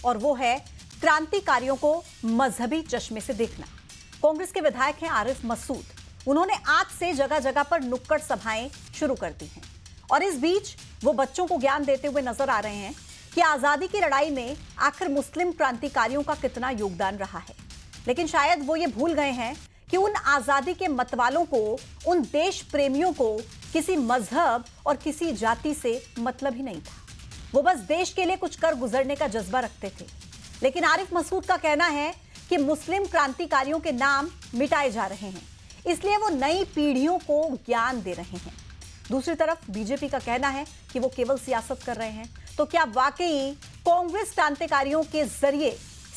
और वो है क्रांतिकारियों को मजहबी चश्मे से देखना। कांग्रेस के विधायक हैं आरिफ मसूद। उन्होंने आज से जगह जगह पर नुक्कड़ सभाएं शुरू कर दी हैं और इस बीच वो बच्चों को ज्ञान देते हुए नजर आ रहे हैं कि आजादी की लड़ाई में आखिर मुस्लिम क्रांतिकारियों का कितना योगदान रहा है। लेकिन शायद वो ये भूल गए हैं कि उन आजादी के मतवालों को, उन देश प्रेमियों को किसी मजहब और किसी जाति से मतलब ही नहीं था। वो बस देश के लिए कुछ कर गुजरने का जज्बा रखते थे। लेकिन आरिफ मसूद का कहना है कि मुस्लिम क्रांतिकारियों के नाम मिटाए जा रहे हैं, इसलिए वो नई पीढ़ियों को ज्ञान दे रहे हैं। दूसरी तरफ बीजेपी का कहना है कि वो केवल सियासत कर रहे हैं। तो क्या वाकई कांग्रेस क्रांतिकारियों के जरिए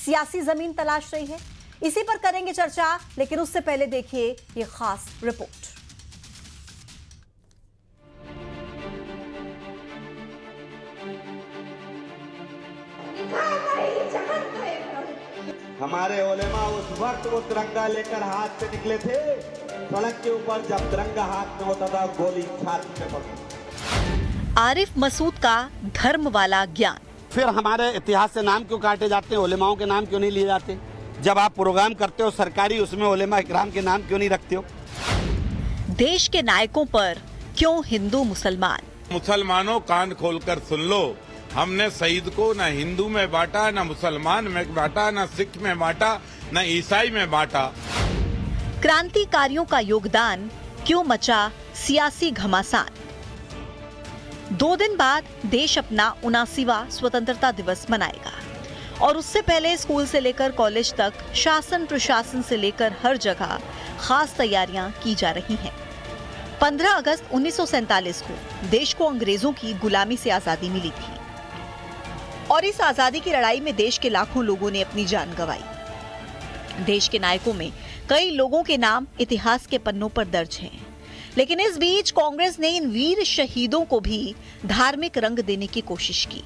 सियासी जमीन तलाश रही है? इसी पर करेंगे चर्चा, लेकिन उससे पहले देखिए ये खास रिपोर्ट। हमारे उलेमा उस वक्त वो तिरंगा लेकर हाथ से निकले थे, सड़क के ऊपर जब तिरंगा हाथ में होता था गोली छाती पे पड़ती। आरिफ मसूद का धर्म वाला ज्ञान। फिर हमारे इतिहास से नाम क्यों काटे जाते हैं, उलेमाओं के नाम क्यों नहीं लिए जाते? जब आप प्रोग्राम करते हो सरकारी, उसमें उलेमा इकराम के नाम क्यों नहीं रखते हो? देश के नायकों पर क्यों हिंदू मुसलमान? मुसलमानों कान खोलकर सुन लो, हमने शहीद को न हिंदू में बांटा, न मुसलमान में बांटा, न सिख में बांटा, न ईसाई में बांटा। क्रांतिकारियों का योगदान क्यों मचा सियासी घमासान? 2 दिन बाद देश अपना 79वां स्वतंत्रता दिवस मनाएगा और उससे पहले स्कूल से लेकर कॉलेज तक, शासन प्रशासन से लेकर हर जगह खास तैयारियां की जा रही हैं। 15 अगस्त 1947 को देश को अंग्रेजों की गुलामी से आजादी मिली थी और इस आजादी की लड़ाई में देश के लाखों लोगों ने अपनी जान गंवाई। देश के नायकों में कई लोगों के नाम इतिहास के पन्नों पर दर्ज हैं। लेकिन इस बीच कांग्रेस ने इन वीर शहीदों को भी धार्मिक रंग देने की कोशिश की।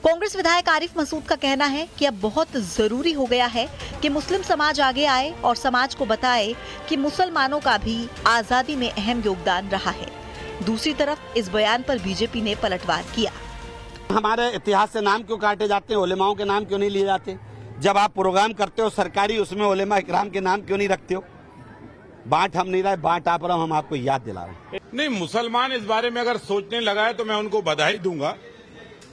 कांग्रेस विधायक आरिफ मसूद का कहना है कि अब बहुत जरूरी हो गया है कि मुस्लिम समाज आगे आए और समाज को बताए कि मुसलमानों का भी आजादी में अहम योगदान रहा है। दूसरी तरफ इस बयान पर बीजेपी ने पलटवार किया। हमारे इतिहास से नाम क्यों काटे जाते हैं, उलेमाओं के नाम क्यों नहीं लिए जाते? जब आप प्रोग्राम करते हो सरकारी, उसमें उलेमा इकराम के नाम क्यों नहीं रखते हो? बांट हम नहीं रहे, बांट आप रहे, हम आपको याद दिला रहे हैं। नहीं, मुसलमान इस बारे में अगर सोचने लगा है तो मैं उनको बधाई दूंगा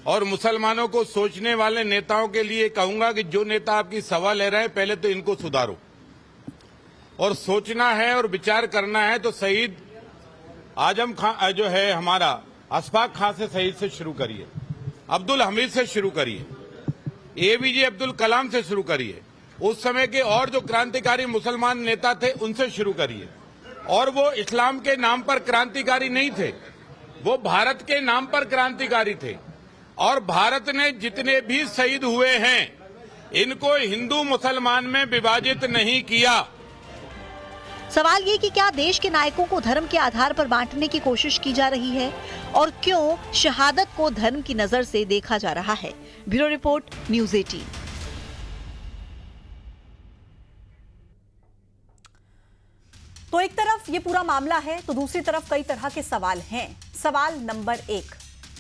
और मुसलमानों को सोचने वाले नेताओं के लिए कहूंगा कि जो नेता आपकी सवाल ले रहे हैं, पहले तो इनको सुधारो और सोचना है और विचार करना है तो शहीद आजम खान जो है हमारा, अशफाक खान से शहीद से शुरू करिए, अब्दुल हमीद से शुरू करिए, एपीजे अब्दुल कलाम से शुरू करिए, उस समय के और जो क्रांतिकारी मुसलमान नेता थे उनसे शुरू करिए। और वो इस्लाम के नाम पर क्रांतिकारी नहीं थे, वो भारत के नाम पर क्रांतिकारी थे और भारत ने जितने भी शहीद हुए हैं इनको हिंदू मुसलमान में विभाजित नहीं किया। सवाल ये कि क्या देश के नायकों को धर्म के आधार पर बांटने की कोशिश की जा रही है और क्यों शहादत को धर्म की नजर से देखा जा रहा है? Bureau report, news 18। तो एक तरफ ये पूरा मामला है तो दूसरी तरफ कई तरह के सवाल हैं। सवाल नंबर 1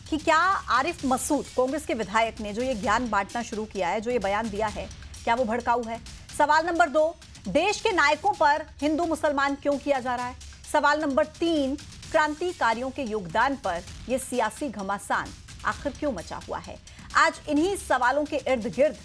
कि क्या आरिफ मसूद, कांग्रेस के विधायक ने जो ये ज्ञान बांटना शुरू किया है, जो ये बयान दिया है, क्या वो भड़काऊ है? सवाल नंबर 2, देश के नायकों पर हिंदू मुसलमान क्यों किया जा रहा है? सवाल नंबर 3, क्रांतिकारियों के योगदान पर यह सियासी घमासान आखिर क्यों मचा हुआ है? आज इन्हीं सवालों के इर्द गिर्द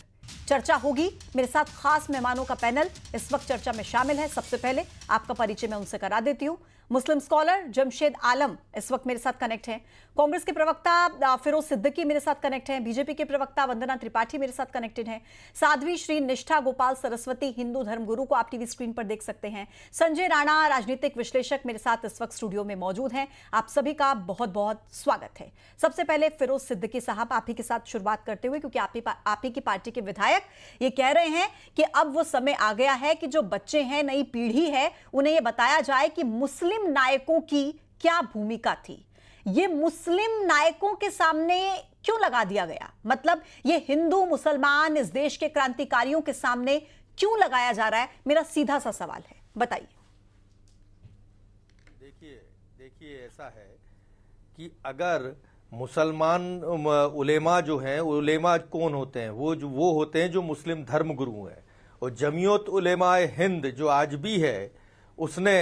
चर्चा होगी। मेरे साथ खास मेहमानों का पैनल इस वक्त चर्चा में शामिल है। सबसे पहले आपका परिचय मैं उनसे करा देती हूं। मुस्लिम स्कॉलर जमशेद आलम इस वक्त मेरे साथ कनेक्ट हैं। कांग्रेस के प्रवक्ता फिरोज सिद्दीकी मेरे साथ कनेक्ट हैं। बीजेपी के प्रवक्ता वंदना त्रिपाठी मेरे साथ कनेक्टेड हैं। साध्वी श्री निष्ठा गोपाल सरस्वती, हिंदू धर्मगुरु को आप टीवी स्क्रीन पर देख सकते हैं। संजय राणा, राजनीतिक विश्लेषक मेरे साथ इस वक्त स्टूडियो में मौजूद हैं। आप सभी का बहुत बहुत स्वागत है। सबसे पहले फिरोज सिद्दीकी साहब, आप ही के साथ शुरुआत करते हुए, क्योंकि आप ही की पार्टी के विधायक ये कह रहे हैं कि अब वो समय आ गया है कि जो बच्चे हैं, नई पीढ़ी है, उन्हें यह बताया जाए कि मुस्लिम नायकों की क्या भूमिका थी। ये मुस्लिम नायकों के सामने क्यों लगा दिया गया? मतलब ये हिंदू मुसलमान इस देश के क्रांतिकारियों के सामने क्यों लगाया जा रहा है? मेरा सीधा सा सवाल है, बताइए। देखिए ऐसा है कि अगर मुसलमान उलेमा जो हैं, उलेमा कौन होते हैं? वो होते हैं जो मुस्लिम धर्म गुरु हैं। और जमीयत उलेमा हिंद जो आज भी है, उसने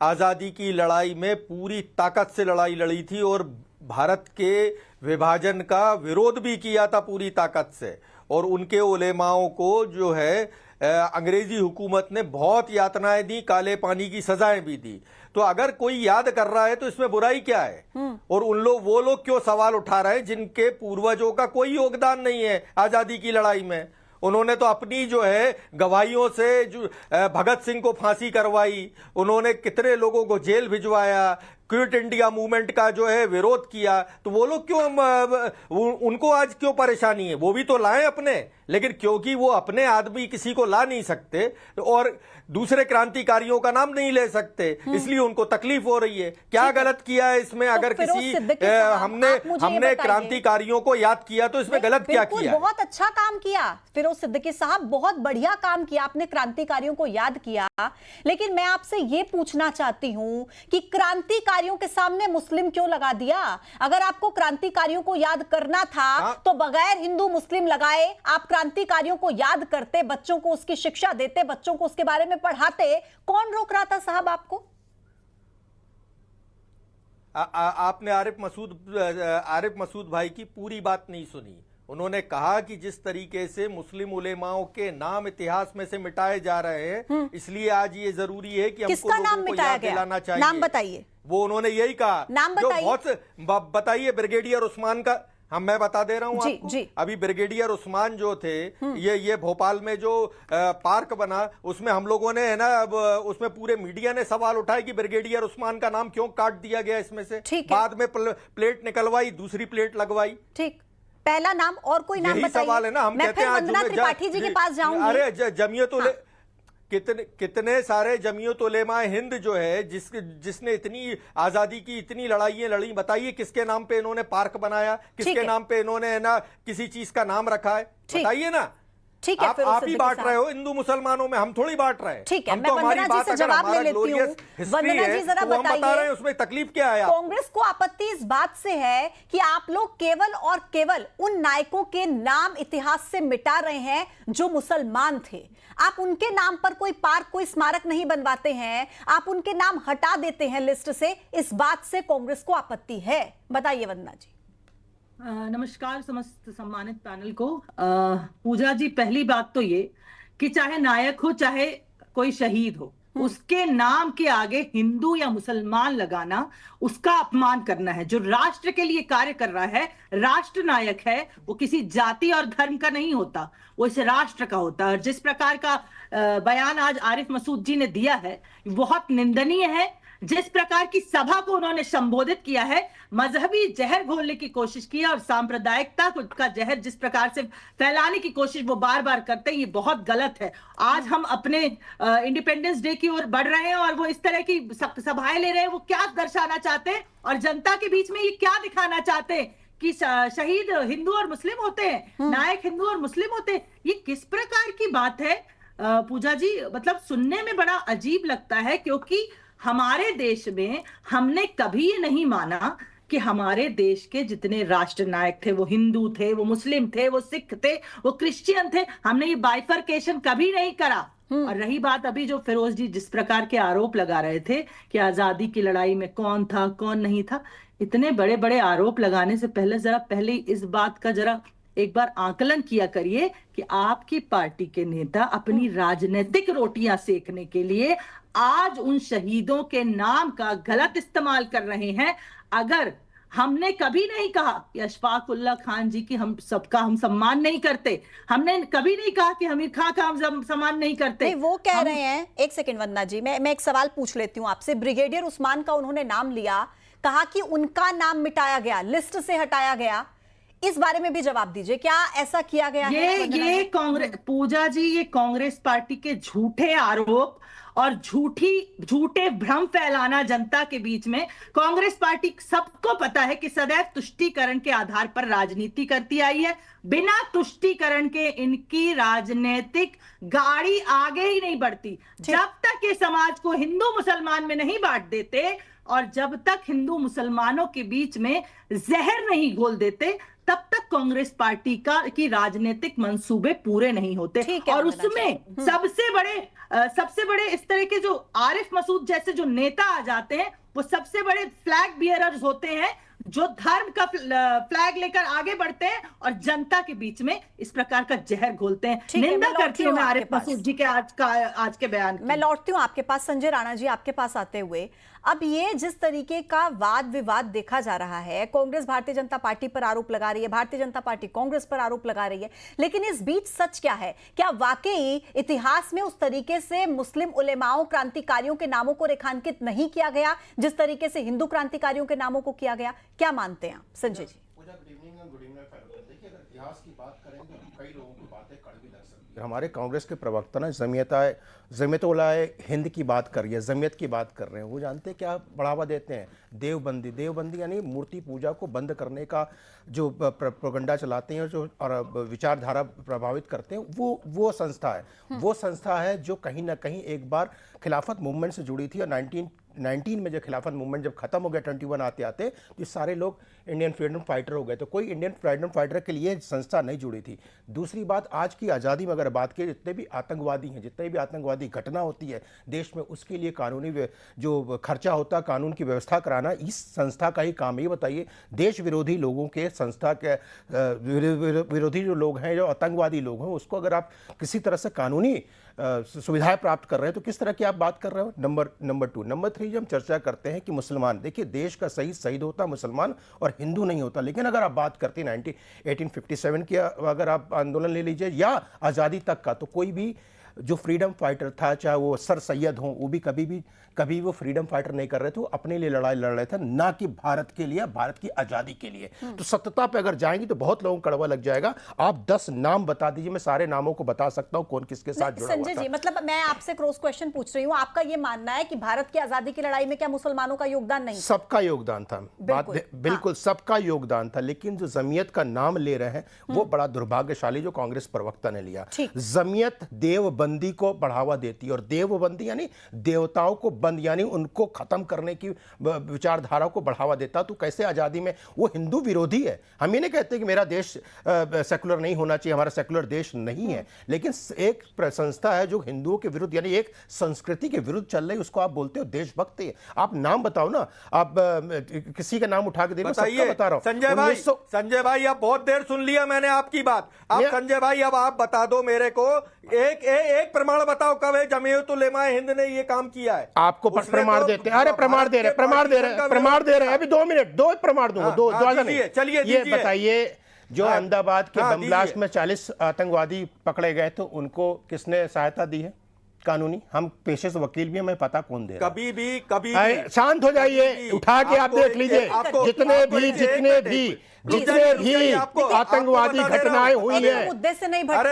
आज़ादी की लड़ाई में पूरी ताकत से लड़ाई लड़ी थी और भारत के विभाजन का विरोध भी किया था पूरी ताकत से। और उनके उलेमाओं को जो है अंग्रेजी हुकूमत ने बहुत यातनाएं दी, काले पानी की सजाएं भी दी। तो अगर कोई याद कर रहा है तो इसमें बुराई क्या है? और वो लोग क्यों सवाल उठा रहे हैं जिनके पूर्वजों का कोई योगदान नहीं है आजादी की लड़ाई में? उन्होंने तो अपनी जो है गवाहियों से जो भगत सिंह को फांसी करवाई, उन्होंने कितने लोगों को जेल भिजवाया, क्विट इंडिया मूवमेंट का जो है विरोध किया। तो वो लोग क्यों, उनको आज क्यों परेशानी है? वो भी तो लाएं अपने, लेकिन क्योंकि वो अपने आदमी किसी को ला नहीं सकते और दूसरे क्रांतिकारियों का नाम नहीं ले सकते, इसलिए उनको तकलीफ हो रही है। क्या गलत किया है इसमें? तो अगर किसी हमने क्रांतिकारियों को याद किया तो इसमें गलत क्या किया? बहुत अच्छा काम किया फिरोज सिद्दीकी साहब, बहुत बढ़िया काम किया आपने, क्रांतिकारियों को याद किया। लेकिन मैं आपसे ये पूछना चाहती हूं कि क्रांतिकारियों के सामने मुस्लिम क्यों लगा दिया? अगर आपको क्रांतिकारियों को याद करना था तो बगैर हिंदू मुस्लिम लगाए आप क्रांतिकारियों को याद करते, बच्चों को उसकी शिक्षा देते, बच्चों को उसके बारे में पढ़ाते। कौन रोक रहा था साहब आपको? आपने आरिफ मसूद भाई की पूरी बात नहीं सुनी। उन्होंने कहा कि जिस तरीके से मुस्लिम उलेमाओं के नाम इतिहास में से मिटाए जा रहे हैं, इसलिए आज ये जरूरी है कि हमको लोगों को याद दिलाना चाहिए। नाम बताइए। वो उन्होंने यही कहा। नाम बताइए। बताइए। ब्रिगेडियर उस्मान का मैं बता दे रहा हूं जी, आपको। जी। अभी ब्रिगेडियर उस्मान जो थे, ये भोपाल में जो पार्क बना, उसमें हम लोगों ने है ना, उसमें पूरे मीडिया ने सवाल उठाया कि ब्रिगेडियर उस्मान का नाम क्यों काट दिया गया इसमें से। बाद में प्लेट निकलवाई, दूसरी प्लेट लगवाई। ठीक, पहला नाम और कोई नाम बताइए। सवाल है ना, हम कहते हैं वंदना त्रिपाठी जी के पास जाऊंगी। अरे जमीयत कितने सारे जमीयत उलेमा हिंद जो है, जिसने इतनी आजादी की इतनी लड़ाइयां लड़ी, बताइए किसके नाम पे इन्होंने पार्क बनाया, किसके नाम पे इन्होंने ना किसी चीज का नाम रखा है? बताइए ना। ठीक है, आप ही बांट रहे हो हिंदू मुसलमानों में, हम थोड़ी बांट रहे हैं। ठीक है, हम मैं तो हमारी वंदना जी से जवाब ले लेती हूँ। वंदना जी जरा बताइए, उसमें तकलीफ क्या है? कांग्रेस को आपत्ति इस बात से है कि आप लोग केवल और केवल उन नायकों के नाम इतिहास से मिटा रहे हैं जो मुसलमान थे। आप उनके नाम पर कोई पार्क, कोई स्मारक नहीं बनवाते हैं, आप उनके नाम हटा देते हैं लिस्ट से। इस बात से कांग्रेस को आपत्ति है। बताइए वंदना जी। नमस्कार समस्त सम्मानित पैनल को। पूजा जी, पहली बात तो ये कि चाहे नायक हो चाहे कोई शहीद हो, उसके नाम के आगे हिंदू या मुसलमान लगाना उसका अपमान करना है। जो राष्ट्र के लिए कार्य कर रहा है, राष्ट्र नायक है, वो किसी जाति और धर्म का नहीं होता, वो इस राष्ट्र का होता है। और जिस प्रकार का बयान आज आरिफ मसूद जी ने दिया है, बहुत निंदनीय है। जिस प्रकार की सभा को उन्होंने संबोधित किया है, मजहबी जहर घोलने की कोशिश की है और सांप्रदायिकता का जहर जिस प्रकार से फैलाने की कोशिश वो बार बार करते हैं, ये बहुत गलत है। आज हम अपने इंडिपेंडेंस डे की ओर बढ़ रहे हैं और वो इस तरह की सभाएं ले रहे हैं। वो क्या दर्शाना चाहते हैं और जनता के बीच में ये क्या दिखाना चाहते हैं कि शहीद हिंदू और मुस्लिम होते हैं, नायक हिंदू और मुस्लिम होते हैं? ये किस प्रकार की बात है पूजा जी? मतलब सुनने में बड़ा अजीब लगता है, क्योंकि हमारे देश में हमने कभी ये नहीं माना कि हमारे देश के जितने राष्ट्र नायक थे वो हिंदू थे, वो मुस्लिम थे, वो सिख थे, वो क्रिश्चियन थे। हमने ये बाइफरकेशन कभी नहीं करा। और रही बात अभी जो फिरोज जी जिस प्रकार के आरोप लगा रहे थे कि आजादी की लड़ाई में कौन था कौन नहीं था, इतने बड़े बड़े आरोप लगाने से पहले इस बात का जरा एक बार आकलन किया करिए कि आपकी पार्टी के नेता अपनी राजनीतिक रोटियां सेकने के लिए आज उन शहीदों के नाम का गलत इस्तेमाल कर रहे हैं। अगर हमने कभी नहीं कहा कि अशफाक उल्लाह खान जी की हम सम्मान नहीं करते, हमने कभी नहीं कहा कि आमिर खान का हम सम्मान नहीं करते। नहीं, वो कह रहे हैं। एक सेकंड वंदना जी, मैं एक सवाल पूछ लेती हूँ आपसे। ब्रिगेडियर उस्मान का उन्होंने नाम लिया, कहा कि उनका नाम मिटाया गया, लिस्ट से हटाया गया। इस बारे में भी जवाब दीजिए, क्या ऐसा किया गया है? ये कांग्रेस, पूजा जी, ये कांग्रेस पार्टी के झूठे आरोप और झूठे भ्रम फैलाना जनता के बीच में। कांग्रेस पार्टी सबको पता है कि सदैव तुष्टीकरण के आधार पर राजनीति करती आई है। बिना तुष्टीकरण के इनकी राजनीतिक गाड़ी आगे ही नहीं बढ़ती। जब तक ये समाज को हिंदू मुसलमान में नहीं बांट देते और जब तक हिंदू मुसलमानों के बीच में जहर नहीं घोल देते तब तक कांग्रेस पार्टी की राजनीतिक मंसूबे पूरे नहीं होते। ठीक है और वंदना उसमें जी। सबसे बड़े इस तरह के जो आरिफ मसूद जैसे जो नेता आ जाते हैं, वो सबसे बड़े फ्लैग बियरर्स होते हैं, जो धर्म का फ्लैग लेकर आगे बढ़ते हैं और जनता के बीच में इस प्रकार का जहर घोलते हैं। ठीक है, निंदा मैं लौटती करती हूँ हूँ मैं आपके आरिफ पास। मसूद जी के आज के बयान की। मैं लौटती हूँ आपके पास। संजय राणा जी, आपके पास आते हुए, अब ये जिस तरीके का वाद विवाद देखा जा रहा है, कांग्रेस भारतीय जनता पार्टी पर आरोप लगा रही है, भारतीय जनता पार्टी कांग्रेस पर आरोप लगा रही है, लेकिन इस बीच सच क्या है? क्या वाकई इतिहास में उस तरीके से मुस्लिम उलेमाओं, क्रांतिकारियों के नामों को रेखांकित नहीं किया गया जिस तरीके से हिंदू क्रांतिकारियों के नामों को किया गया? क्या मानते हैं आप संजय जी? देखिए, अगर इतिहास की बात करेंगे तो कई लोगों की बातें कड़वी लग सकती है। हमारे कांग्रेस के प्रवक्ता ना जमीयत उलमाए हिंद की बात कर रही है, जमीयत की बात कर रहे हैं। वो जानते हैं क्या बढ़ावा देते हैं? देवबंदी यानी मूर्ति पूजा को बंद करने का जो प्रोपेगेंडा चलाते हैं, जो और विचारधारा प्रभावित करते हैं, वो संस्था है। वो संस्था है जो कहीं ना कहीं एक बार खिलाफत मूवमेंट से जुड़ी थी, और 1919 में जब खिलाफत मूवमेंट जब खत्म हो गया 21 आते आते, तो सारे लोग इंडियन फ्रीडम फाइटर हो गए। तो कोई इंडियन फ्रीडम फाइटर के लिए संस्था नहीं जुड़ी थी। दूसरी बात, आज की आज़ादी में अगर बात की, जितने भी आतंकवादी हैं, जितने भी आतंकवादी घटना होती है देश में, उसके लिए कानूनी जो खर्चा होता है, कानून की व्यवस्था कराना इस संस्था का ही काम है। ये बताइए, देश विरोधी लोगों के संस्था के विरोधी जो लोग हैं, जो आतंकवादी लोग हैं, उसको अगर आप किसी तरह से कानूनी सुविधाएं प्राप्त कर रहे हैं तो किस तरह की आप बात कर रहे हो? नंबर 2। नंबर 3, जब हम चर्चा करते हैं कि मुसलमान, देखिए देश का शहीद होता मुसलमान और हिंदू नहीं होता। लेकिन अगर आप बात करते हैं 1857 की, अगर आप आंदोलन ले लीजिए या आज़ादी तक का, तो कोई भी जो फ्रीडम फाइटर था, चाहे वो सर सैयद हों, वो भी कभी वो फ्रीडम फाइटर नहीं कर रहे थे, वो अपने लिए लड़ाई लड़ रहे थे, ना कि भारत के लिए, भारत की आज़ादी के लिए। तो सत्यता पे अगर जाएंगी तो बहुत लोगों को कड़वा लग जाएगा। आप 10 नाम बता दीजिए, मैं सारे नामों को बता सकता हूं कौन किसके साथ जुड़ा हुआ था। संजय जी, मतलब मैं आपसे क्रॉस क्वेश्चन पूछ रही हूँ, आपका ये मानना है कि भारत की आजादी की लड़ाई में क्या मुसलमानों का योगदान नहीं? सबका योगदान था, बिल्कुल सबका योगदान था। लेकिन जो जमीयत का नाम ले रहे हैं वो बड़ा दुर्भाग्यशाली जो कांग्रेस प्रवक्ता ने लिया। जमीयत देवबंदी को बढ़ावा देती है, और देवबंदी यानी देवताओं को बंद, यानी उनको खत्म करने की विचारधारा को बढ़ावा देता। तो कैसे आजादी में? वो हिंदू विरोधी है। हम ये नहीं कहते कि मेरा देश सेकुलर नहीं होना चाहिए, हमारा सेकुलर देश नहीं है, लेकिन एक संस्था है जो हिंदुओं के विरुद्ध यानी एक संस्कृति के विरुद्ध चल रही है, उसको आप बोलते हो देशभक्ति। आप नाम बताओ ना, आप किसी का नाम उठा के दे, बताइए। बता रहा हूं संजय भाई, अब बहुत देर सुन लिया मैंने आपकी बात। अब संजय भाई, अब आप बता दो मेरे को, एक प्रमाण बताओ कब है जमीयत उलेमा हिंद ने ये काम किया है। आपको प्रमाण देते हैं? अरे प्रमाण दे रहे हैं अभी 2 मिनट, 2 प्रमाण दूंगा, दो चलिए ये बताइए, जो अहमदाबाद के बम ब्लास्ट में 40 आतंकवादी पकड़े गए तो उनको किसने सहायता दी है कानूनी? हम पेशे से वकील भी हैं, हमें पता कौन दे रहा है। कभी भी शांत हो जाइए, उठा के आप देख लीजिए, जितने भी आतंकवादी घटनाएं हुई हैं,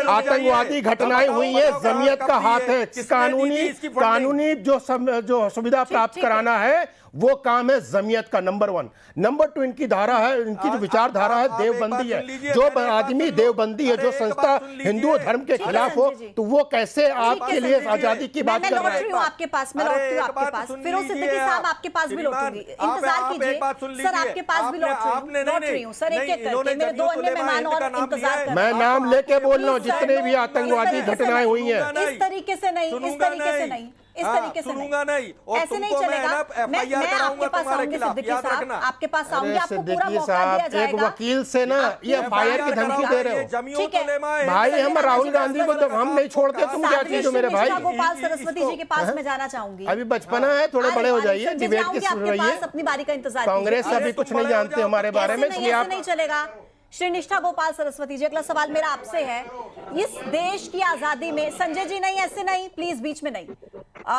आतंकवादी घटनाएं हुई हैं, जमीयत का हाथ है। कानूनी जो सुविधा प्राप्त कराना है वो काम है जमीयत का, नंबर 1। नंबर 2, इनकी धारा है, इनकी जो विचारधारा है देवबंदी है। जो आदमी देवबंदी है, जो संस्था हिंदू धर्म के खिलाफ हो, तो वो कैसे आपके लिए आजादी की बात कर रहे हैं? आपके पास फिरोज सिद्दीकी साहब, आपके पास भी लौटूंगी, इंतजार कीजिए सर, आपके पास भी लौट रही हूँ सर, एक-एक करके मेरे 2 अन्य मेहमान और इंतजार कर। मैं नाम लेके बोल रहा हूँ, जितने भी आतंकवादी घटनाएं हुई हैं, इस तरीके से नहीं, इस तरीके से नहीं, इस तरीके से सुनूंगा नहीं, और ऐसे नहीं चलेगा। मैं आपके पास आऊंगी सिद्दीकी साहब, आपके पास आऊंगी, आपको पूरा मौका दिया जाएगा। एक वकील से ना ये एफआईआर की धमकी दे रहे हो। ठीक है भाई, हम राहुल गांधी को तो हम नहीं छोड़ते, तुम क्या चीज हो मेरे भाई? गोपाल सरस्वती जी के पास मैं जाना चाहूंगी। अभी बचपना है, थोड़े बड़े हो जाइए, डिबेट की सुन रही है, अपनी बारी का इंतजार। कांग्रेस अभी कुछ नहीं जानते हमारे बारे में, इसलिए आप नहीं चलेगा। श्री निष्ठा गोपाल सरस्वती जी, अगला सवाल मेरा आपसे है, इस देश की आजादी में, संजय जी नहीं, ऐसे नहीं, प्लीज बीच में नहीं,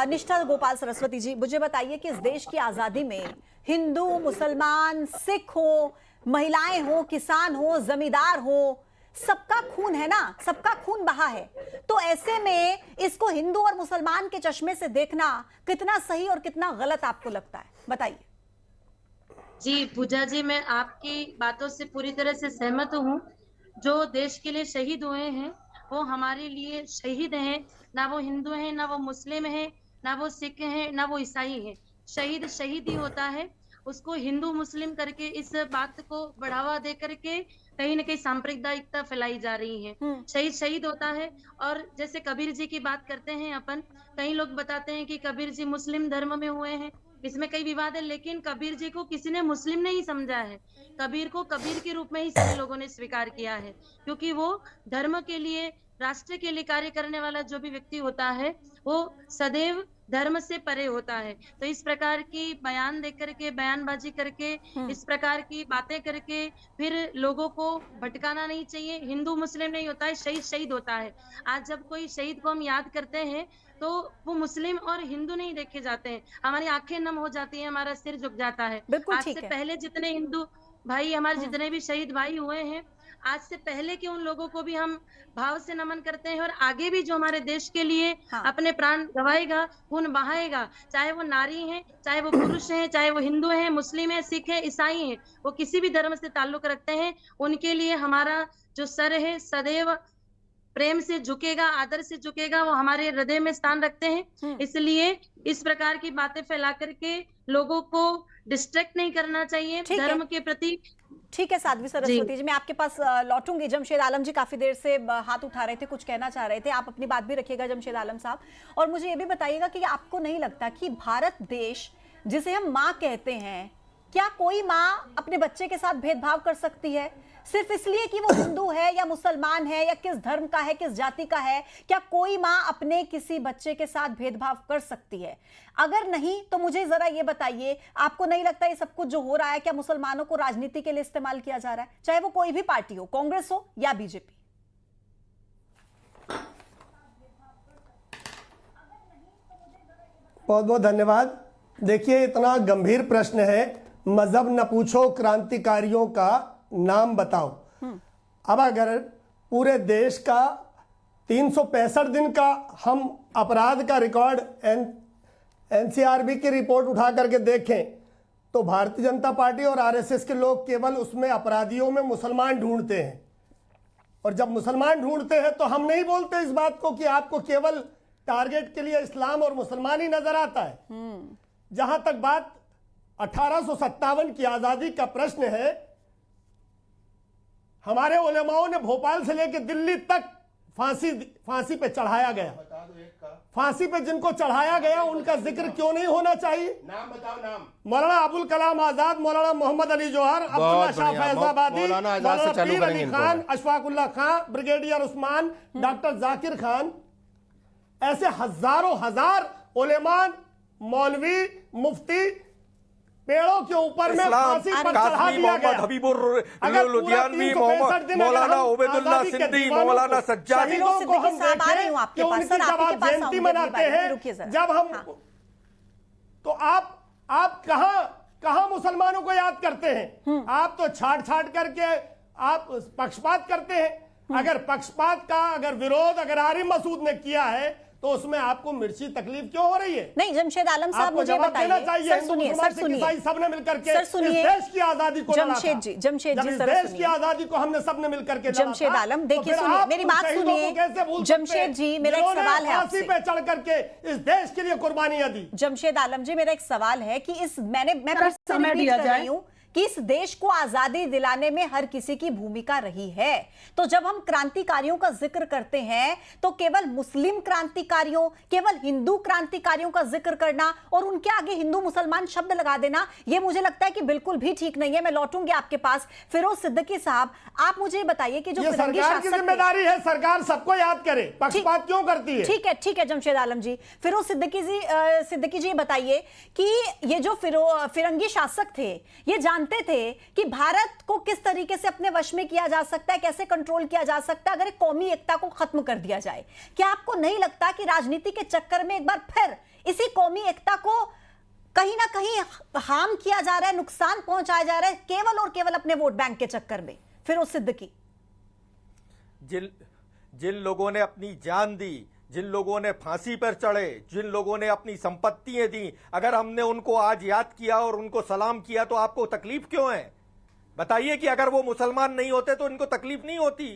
निष्ठा गोपाल सरस्वती जी, मुझे बताइए कि इस देश की आजादी में हिंदू, मुसलमान, सिख हो, महिलाएं हो, किसान हो, जमींदार हो, सबका खून है ना, सबका खून बहा है। तो ऐसे में इसको हिंदू और मुसलमान के चश्मे से देखना कितना सही और कितना गलत आपको लगता है, बताइए। जी पूजा जी, मैं आपकी बातों से पूरी तरह से सहमत हूँ। जो देश के लिए शहीद हुए हैं वो हमारे लिए शहीद हैं, ना वो हिंदू हैं, ना वो मुस्लिम हैं, ना वो सिख हैं, ना वो ईसाई हैं। शहीद शहीद ही होता है। उसको हिंदू मुस्लिम करके इस बात को बढ़ावा दे करके कहीं न कहीं सांप्रदायिकता फैलाई जा रही है। शहीद शहीद होता है। और जैसे कबीर जी की बात करते हैं अपन, कई लोग बताते हैं कि कबीर जी मुस्लिम धर्म में हुए हैं, इसमें कई विवाद है, लेकिन कबीर जी को किसी ने मुस्लिम नहीं समझा है। कबीर को कबीर के रूप में ही सभी लोगों ने स्वीकार किया है, क्योंकि वो धर्म के लिए, राष्ट्र के लिए कार्य करने वाला जो भी व्यक्ति होता है वो सदैव धर्म से परे होता है। तो इस प्रकार की बयान दे करके, बयानबाजी करके, इस प्रकार की बातें करके फिर लोगों को भटकाना नहीं चाहिए। हिंदू मुस्लिम नहीं होता है, शहीद शहीद होता है। आज जब कोई शहीद को हम याद करते हैं तो वो मुस्लिम और हिंदू नहीं देखे जाते हैं, हमारी आंखें नम हो जाती हैं, हमारा सिर झुक जाता है। बिल्कुल आज ठीक से है। पहले जितने हिंदू भाई, हमारे जितने भी शहीद भाई हुए हैं, आज से पहले के उन लोगों को भी हम भाव से नमन करते हैं। और आगे भी जो हमारे देश के लिए अपने प्राण गवाएगा, खून बहाएगा, चाहे वो नारी हैं, चाहे वो पुरुष हैं, चाहे वो हिंदू हैं, मुस्लिम हैं, सिख हैं, ईसाई हैं, वो किसी भी धर्म से ताल्लुक रखते हैं, उनके लिए हमारा जो सर है सदैव प्रेम से झुकेगा, आदर से झुकेगा, वो हमारे हृदय में स्थान रखते हैं। इसलिए इस प्रकार की बातें फैला करके लोगों को डिस्ट्रैक्ट नहीं करना चाहिए धर्म के प्रति। ठीक है साध्वी सरस्वती जी, मैं आपके पास लौटूंगी। जमशेद आलम जी काफी देर से हाथ उठा रहे थे, कुछ कहना चाह रहे थे, आप अपनी बात भी रखिएगा जमशेद आलम साहब। और मुझे ये भी बताइएगा कि आपको नहीं लगता कि भारत देश जिसे हम माँ कहते हैं, क्या कोई माँ अपने बच्चे के साथ भेदभाव कर सकती है सिर्फ इसलिए कि वो हिंदू है या मुसलमान है या किस धर्म का है, किस जाति का है? क्या कोई माँ अपने किसी बच्चे के साथ भेदभाव कर सकती है? अगर नहीं तो मुझे जरा ये बताइए, आपको नहीं लगता ये सब कुछ जो हो रहा है, क्या मुसलमानों को राजनीति के लिए इस्तेमाल किया जा रहा है, चाहे वो कोई भी पार्टी हो, कांग्रेस हो या बीजेपी? बहुत बहुत धन्यवाद। देखिए, इतना गंभीर प्रश्न है, मजहब न पूछो, क्रांतिकारियों का नाम बताओ। अब अगर पूरे देश का 365 दिन का हम अपराध का रिकॉर्ड एनसीआरबी की रिपोर्ट उठा करके देखें तो भारतीय जनता पार्टी और आरएसएस के लोग केवल उसमें अपराधियों में मुसलमान ढूंढते हैं। और जब मुसलमान ढूंढते हैं तो हम नहीं बोलते इस बात को कि आपको केवल टारगेट के लिए इस्लाम और मुसलमान ही नजर आता है। जहां तक बात 1857 की आजादी का प्रश्न है, हमारे उलेमाओं ने भोपाल से लेकर दिल्ली तक फांसी पे चढ़ाया गया। फांसी पे जिनको चढ़ाया गया उनका जिक्र क्यों नहीं होना चाहिए? नाम बताओ। नाम मौलाना अबुल कलाम आजाद, मौलाना मोहम्मद अली जौहर, अब्दुल्ला शाह फैजाबादी, मौलाना पीर अली खान, अशफाकुल्ला खान, ब्रिगेडियर उस्मान, डॉक्टर जाकिर खान, ऐसे हजारों हजार उलेमा, मौलवी, मुफ्ती पेड़ों के ऊपर में फांसी पर चढ़ा दिया गया। हबीबुर लुधियानवी, मौलाना उबैदुल्लाह सिंधी, मौलाना सज्जादी, शहीदों को हम देखें कि उनकी जब आप जयंती मनाते हैं, जब हम तो आप कहां मुसलमानों को याद करते हैं? आप तो छाट करके आप पक्षपात करते हैं। अगर पक्षपात का विरोध अगर आरिफ मसूद ने किया है तो उसमें आपको मिर्ची तकलीफ क्यों हो रही है? नहीं, जमशेद आलम साहब मुझे बताइए। सर सुनिए, सबने मिलकर के सर सुनिए, देश की आजादी को जमशेद जी देश की आजादी को हमने सबने मिलकर के जमशेद आलम, देखिए सुनिए, मेरी बात सुनिए जमशेद जी, मेरा एक सवाल है आपसे। पे चढ़ करके इस देश के लिए कुर्बानियां दी। जमशेद आलम जी, मेरा एक सवाल है कि मैं समय दिया जाए कि इस देश को आजादी दिलाने में हर किसी की भूमिका रही है। तो जब हम क्रांतिकारियों का जिक्र करते हैं तो केवल मुस्लिम क्रांतिकारियों, केवल हिंदू क्रांतिकारियों का जिक्र करना और उनके आगे हिंदू मुसलमान शब्द लगा देना, यह मुझे लगता है कि बिल्कुल भी ठीक नहीं है। मैं लौटूंगी आपके पास। फिरोज सिद्दीकी साहब, आप मुझे बताइए कि जो सरकार की जिम्मेदारी है, सरकार सबको याद करे, पक्षपात क्यों करती है? ठीक है जमशेद आलम जी। फिरोज सिद्दीकी जी बताइए कि ये जो फिरंगी शासक थे, ये जानते थे कि भारत को किस तरीके से अपने वश में किया जा सकता है, कैसे कंट्रोल किया जा सकता है अगर कौमी एकता को खत्म कर दिया जाए। क्या आपको नहीं लगता कि राजनीति के चक्कर में एक बार फिर इसी कौमी एकता को कहीं ना कहीं हार्म किया जा रहा है, नुकसान पहुंचाया जा रहा है, केवल और केवल अपने वोट बैंक के चक्कर में? फिरोज सिद्दीकी, जिन लोगों ने अपनी जान दी, जिन लोगों ने फांसी पर चढ़े, जिन लोगों ने अपनी संपत्तियां दी, अगर हमने उनको आज याद किया और उनको सलाम किया तो आपको तकलीफ क्यों है? बताइए कि अगर वो मुसलमान नहीं होते तो इनको तकलीफ नहीं होती।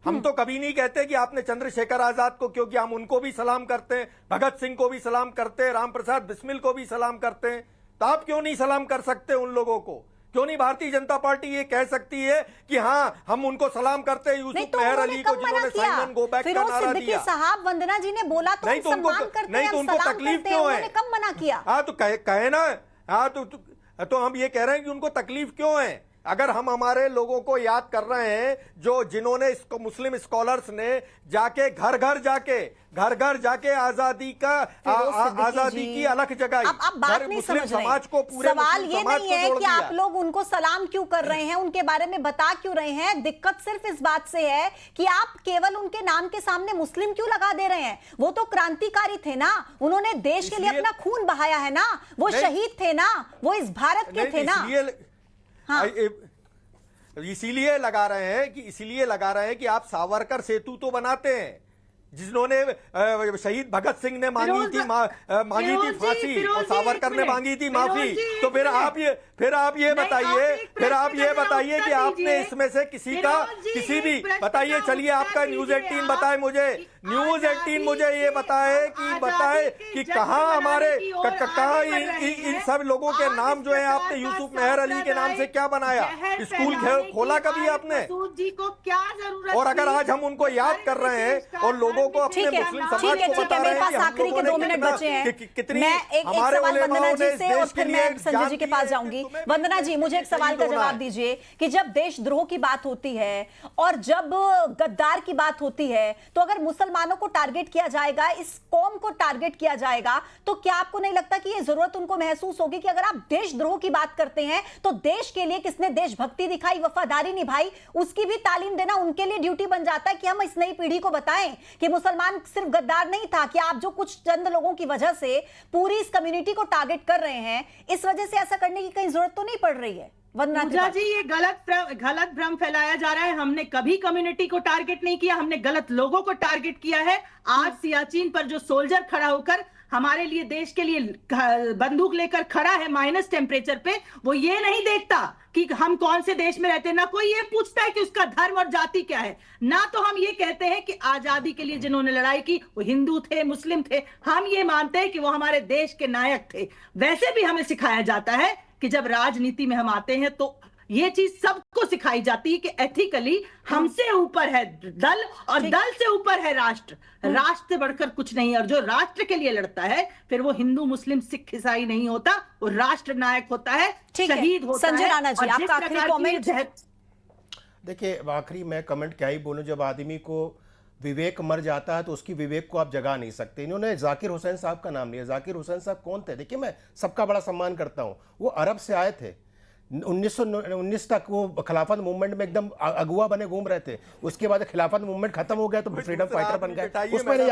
हम तो कभी नहीं कहते कि आपने चंद्रशेखर आजाद को, क्योंकि हम उनको भी सलाम करते हैं, भगत सिंह को भी सलाम करते हैं, राम प्रसाद बिस्मिल को भी सलाम करते हैं। तो आप क्यों नहीं सलाम कर सकते उन लोगों को? क्यों नहीं भारतीय जनता पार्टी ये कह सकती है कि हाँ हम उनको सलाम करते हैं, यूसुफ मेहर अली को जिन्होंने साइमन गो बैक का नारा दिया। साहब वंदना जी ने बोला तो नहीं तो उनको तकलीफ क्यों है? कब मना किया? हाँ तो कहे ना, हाँ तो हम ये कह रहे हैं कि उनको तकलीफ क्यों है? अगर हम हमारे लोगों को याद कर रहे हैं जिन्होंने इसको मुस्लिम स्कॉलर्स ने जाके घर घर जाके आजादी की अलग जगह आप बात नहीं समझ रहे। समाज को पूरे सवाल ये नहीं है कि आप लोग उनको सलाम क्यों कर रहे हैं, उनके बारे में बता क्यों रहे हैं। दिक्कत सिर्फ इस बात से है कि आप केवल उनके नाम के सामने मुस्लिम क्यों लगा दे रहे हैं। वो तो क्रांतिकारी थे ना, उन्होंने देश के लिए अपना खून बहाया है ना, वो शहीद थे ना, वो इस भारत के थे ना। हाँ। इसीलिए लगा रहे हैं कि आप सावरकर सेतु तो बनाते हैं, जिन्होंने शहीद भगत सिंह ने मांगी थी फांसी और सावरकर ने मांगी थी माफी। तो फिर आप ये बताइए कि आपने इसमें से किसी भी बताइए। चलिए आपका न्यूज 18 बताए मुझे, न्यूज 18 मुझे ये बताए कि कहाँ हमारे कहाँ इन सब लोगों के नाम जो है आपने यूसुफ मेहर अली के नाम से क्या बनाया? स्कूल खोला कभी आपने? क्या जरूरत? और अगर आज हम उनको याद कर रहे हैं और लोगों को अपने मुस्लिम समाज को बता रहे हैं कि आखिरी के 2 मिनट बचे हैं, कितनी मैं एक सवाल वंदना जी से और फिर मैं संजय जी के पास जाऊंगी। वंदना जी मुझे एक सवाल का जवाब दीजिए कि जब देशद्रोह की बात होती है और जब गद्दार की बात होती है, तो अगर मुसलमानों को टारगेट किया जाएगा, इस कौम को टारगेट किया जाएगा, तो क्या आपको नहीं लगता कि ये जरूरत उनको महसूस होगी कि अगर आप देशद्रोह की बात करते हैं तो देश के लिए किसने देशभक्ति दिखाई, वफादारी निभाई, उसकी भी तालीम देना उनके लिए ड्यूटी बन जाता है कि हम इस नई पीढ़ी को बताएं कि मुसलमान सिर्फ गद्दार नहीं था, कि आप जो कुछ चंद लोगों की वजह से पूरी इस कम्युनिटी को टारगेट कर रहे हैं, इस वजह से ऐसा करने की कहीं जरूरत तो नहीं पड़ रही है। पूजा जी ये गलत भ्रम फैलाया जा रहा है। हमने कभी कम्युनिटी को टारगेट नहीं किया, हमने गलत लोगों को टारगेट किया है। आज सियाचिन पर जो सोल्जर खड़ा होकर हमारे लिए, देश के लिए बंदूक लेकर खड़ा है माइनस टेम्परेचर पे, वो ये नहीं देखता कि हम कौन से देश में रहते हैं, ना कोई ये पूछता है कि उसका धर्म और जाति क्या है, ना तो हम ये कहते हैं कि आजादी के लिए जिन्होंने लड़ाई की वो हिंदू थे, मुस्लिम थे। हम ये मानते हैं कि वो हमारे देश के नायक थे। वैसे भी हमें सिखाया जाता है कि जब राजनीति में हम आते हैं तो ये चीज सबको सिखाई जाती है कि एथिकली हमसे ऊपर है दल और दल से ऊपर है राष्ट्र, राष्ट्र से बढ़कर कुछ नहीं है। और जो राष्ट्र के लिए लड़ता है फिर वो हिंदू मुस्लिम सिख ईसाई नहीं होता, वो राष्ट्र नायक होता है, शहीद होता है। संजय राणा जी आपका आखिरी कमेंट। देखिए आखिरी मैं कमेंट क्या ही बोलूं, जब आदमी को विवेक मर जाता है तो उसकी विवेक को आप जगा नहीं सकते। इन्होंने जाकिर हुसैन साहब का नाम लिया। जाकिर हुसैन साहब कौन थे? देखिए मैं सबका बड़ा सम्मान करता हूं, वो अरब से आए थे। 1919 तक वो खिलाफत मूवमेंट में एकदम अगुआ बने घूम रहे थे। उसके बाद खिलाफत मूवमेंट खत्म हो गया तो फ्रीडम फाइटर बन गए। उसमें नहीं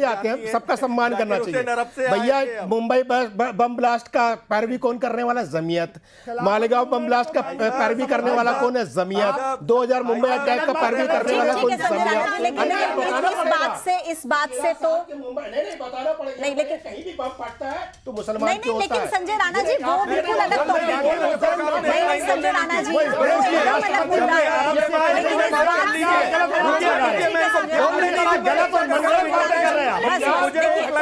आते हैं, सबका सम्मान करना चाहिए। भैया मुंबई बम ब्लास्ट का पैरवी कौन करने वाला? जमीयत। मालेगांव बम ब्लास्ट का पैरवी करने वाला कौन है? जमीयत। 2000 मुंबई अटैक का पैरवी करने वाला कौन? जमीयत। इस बात से तो नहीं, लेकिन कहीं भी बम फटता है तो मुसलमान क्यों होता है? लेकिन संजय राणा जी वो बिल्कुल अलग टॉपिक है। नहीं संजय राणा जी गलत और मनगढ़ंत बातें कर रहे हैं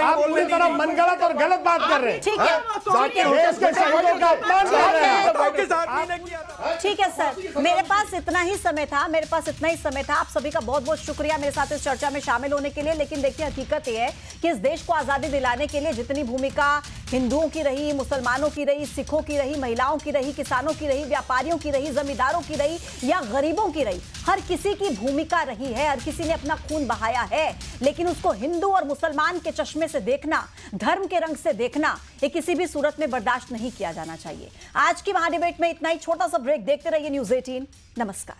आप पूरी तरह मनगढ़ंत और गलत बात कर रहे हैं। ठीक है, देश के शहीदों का अपमान कर रहे हैं। ठीक है सर, मेरे पास इतना ही समय था। आप सभी का बहुत बहुत शुक्रिया मेरे साथ इस चर्चा में शामिल होने के लिए। लेकिन देखिए हकीकत यह है कि इस देश को आजादी दिलाने के लिए जितनी भूमिका हिंदुओं की रही, मुसलमानों की रही, सिखों की रही, महिलाओं की रही, किसानों की रही, व्यापारियों की रही, जमींदारों की रही या गरीबों की रही, हर किसी की भूमिका रही है, हर किसी ने अपना खून बहाया है। लेकिन उसको हिंदू और मुसलमान के चश्मे से देखना, धर्म के रंग से देखना, ये किसी भी सूरत में बर्दाश्त नहीं किया जाना चाहिए। आज की महाडिबेट में इतना ही। छोटा सा ब्रेक, देखते रहिए न्यूज़ 18। नमस्कार।